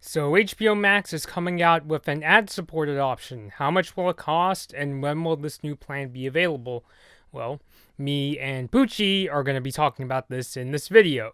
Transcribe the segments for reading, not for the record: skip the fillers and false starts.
So HBO Max is coming out with an ad-supported option. How much will it cost, and when will this new plan be available? Well, me and Poochie are going to be talking about this in this video.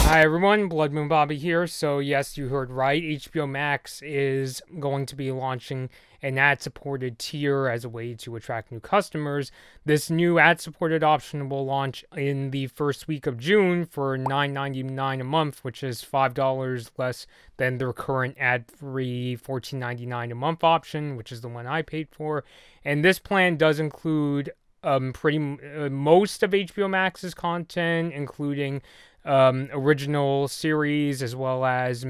Hi everyone, Blood Moon Bobby here. So yes, you heard right. HBO Max is going to be launching an ad-supported tier as a way to attract new customers. This new ad-supported option will launch in the first week of June for $9.99 a month, which is $5 less than their current ad-free $14.99 a month option, which is the one I paid for. And this plan does include most of HBO Max's content, including original series as well as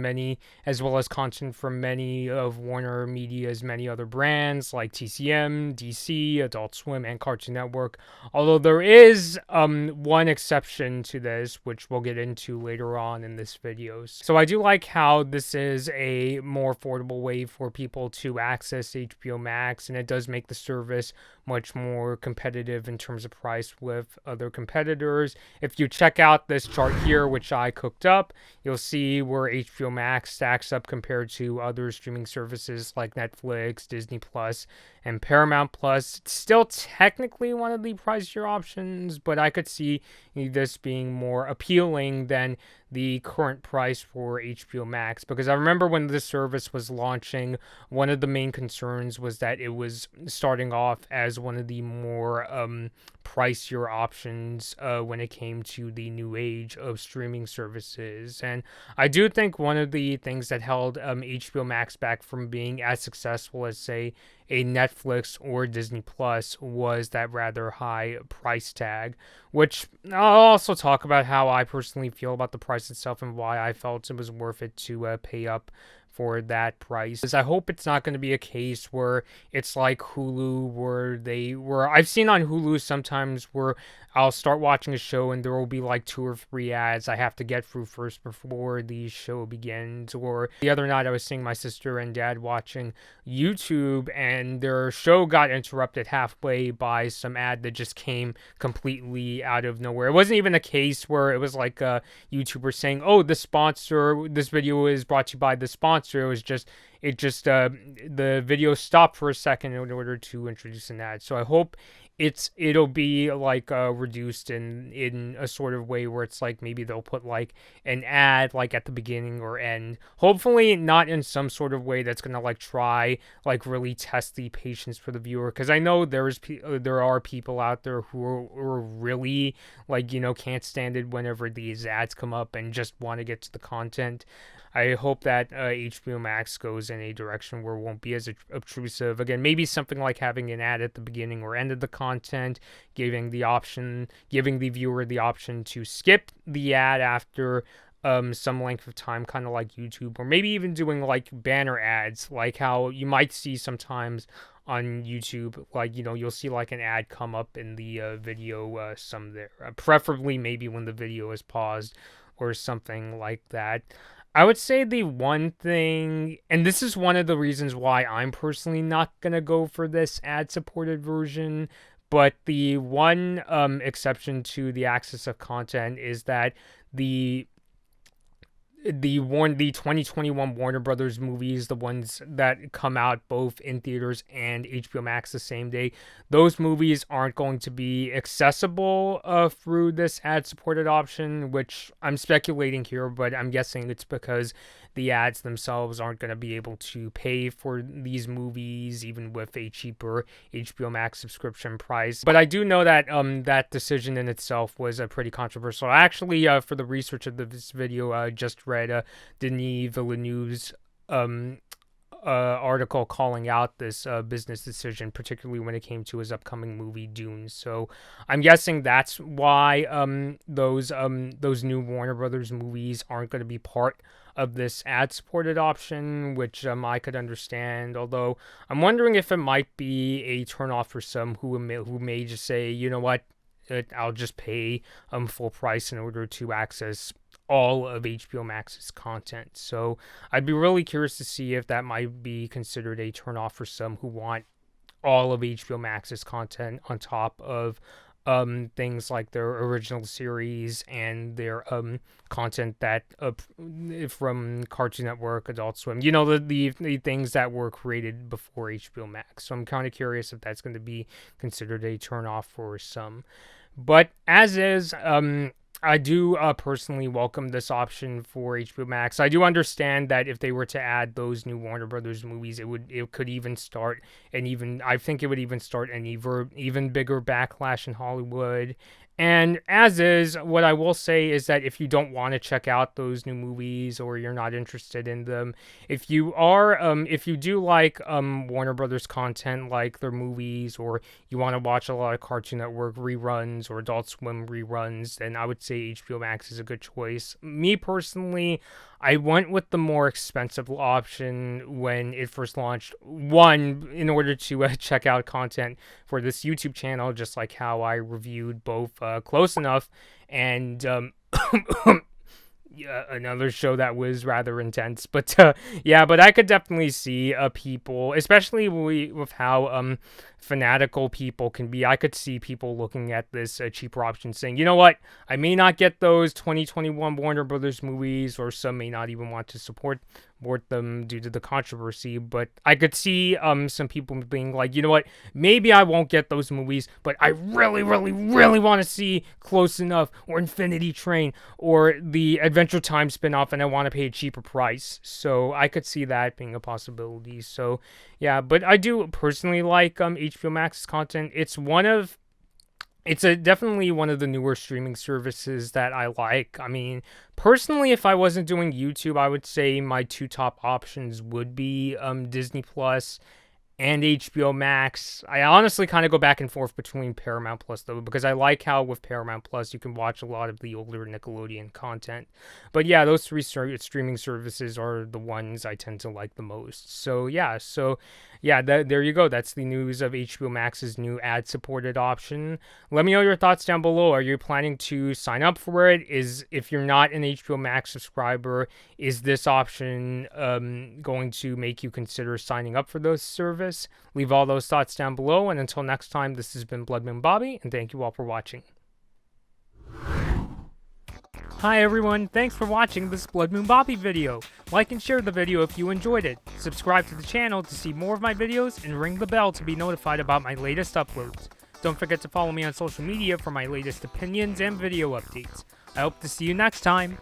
content from many of Warner Media's many other brands like TCM, DC, Adult Swim, and Cartoon Network. Although there is one exception to this, which we'll get into later on in this video. So I do like how this is a more affordable way for people to access HBO Max, and it does make the service much more competitive in terms of price with other competitors. If you check out this chart here, which I cooked up, you'll see where HBO Max stacks up compared to other streaming services like Netflix, Disney Plus, and Paramount Plus. It's still technically one of the pricier options, but I could see this being more appealing than the current price for HBO Max, because I remember when this service was launching, one of the main concerns was that it was starting off as one of the more pricier options when it came to the new age of streaming services. And I do think one of the things that held HBO Max back from being as successful as, say, a Netflix or Disney Plus was that rather high price tag, which I'll also talk about how I personally feel about the price itself and why I felt it was worth it to pay up for that price. I hope it's not going to be a case where it's like Hulu, where I've seen on Hulu sometimes where I'll start watching a show and there will be like 2 or 3 ads I have to get through first before the show begins. Or the other night I was seeing my sister and dad watching YouTube and their show got interrupted halfway by some ad that just came completely out of nowhere. It wasn't even a case where it was like a YouTuber saying, "Oh, this video is brought to you by the sponsor." It was just the video stopped for a second in order to introduce an ad. So I hope it'll be like reduced in a sort of way where it's like maybe they'll put like an ad like at the beginning or end. Hopefully not in some sort of way that's gonna like try like really test the patience for the viewer, because I know there are people out there who are really like, can't stand it whenever these ads come up and just want to get to the content. I hope that HBO Max goes in a direction where it won't be as obtrusive. Again, maybe something like having an ad at the beginning or end of the content, giving the viewer the option to skip the ad after some length of time, kind of like YouTube, or maybe even doing like banner ads, like how you might see sometimes on YouTube, like, you'll see like an ad come up in the video some there, preferably maybe when the video is paused or something like that. I would say the one thing, and this is one of the reasons why I'm personally not going to go for this ad-supported version, but the one exception to the access of content is that the 2021 Warner Brothers movies, the ones that come out both in theaters and HBO Max the same day, those movies aren't going to be accessible through this ad-supported option, which I'm speculating here, but I'm guessing it's because the ads themselves aren't going to be able to pay for these movies, even with a cheaper HBO Max subscription price. But I do know that that decision in itself was pretty controversial. Actually, for the research of this video, I just read Denis Villeneuve's article calling out this business decision, particularly when it came to his upcoming movie Dune. So I'm guessing that's why those new Warner Brothers movies aren't going to be part of this ad-supported option, which I could understand. Although I'm wondering if it might be a turnoff for some who may just say, you know what, I'll just pay full price in order to access all of HBO Max's content. So I'd be really curious to see if that might be considered a turnoff for some who want all of HBO Max's content on top of things like their original series and their content that from Cartoon Network, Adult Swim, the things that were created before HBO Max. So I'm kind of curious if that's going to be considered a turnoff for some. But as is, I do personally welcome this option for HBO Max. I do understand that if they were to add those new Warner Brothers movies, it could even start I think it would even start an even bigger backlash in Hollywood. And as is, what I will say is that if you don't want to check out those new movies or you're not interested in them, if you do like Warner Brothers content, like their movies, or you want to watch a lot of Cartoon Network reruns or Adult Swim reruns, then I would say HBO Max is a good choice. Me personally, I went with the more expensive option when it first launched. One, in order to check out content for this YouTube channel, just like how I reviewed both Close Enough and yeah, another show that was rather intense. But yeah, but I could definitely see people, especially with how fanatical people can be. I could see people looking at this cheaper option saying, you know what, I may not get those 2021 Warner Brothers movies, or some may not even want to support them due to the controversy, but I could see some people being like, you know what, maybe I won't get those movies, but I really, really, really want to see Close Enough or Infinity Train or the Adventure Time spinoff, and I want to pay a cheaper price. So I could see that being a possibility. So yeah, but I do personally like HBO Max's content. It's definitely one of the newer streaming services that I like. I mean, personally, if I wasn't doing YouTube, I would say my two top options would be Disney Plus and HBO Max. I honestly kind of go back and forth between Paramount Plus, though, because I like how with Paramount Plus you can watch a lot of the older Nickelodeon content. But yeah, those three streaming services are the ones I tend to like the most. So yeah, there you go. That's the news of HBO Max's new ad-supported option. Let me know your thoughts down below. Are you planning to sign up for it? If you're not an HBO Max subscriber, is this option going to make you consider signing up for those service? Leave all those thoughts down below, and until next time, this has been Blood Moon Bobby, and thank you all for watching. Hi everyone, thanks for watching this Blood Moon Bobby video. Like and share the video if you enjoyed it. Subscribe to the channel to see more of my videos, and ring the bell to be notified about my latest uploads. Don't forget to follow me on social media for my latest opinions and video updates. I hope to see you next time.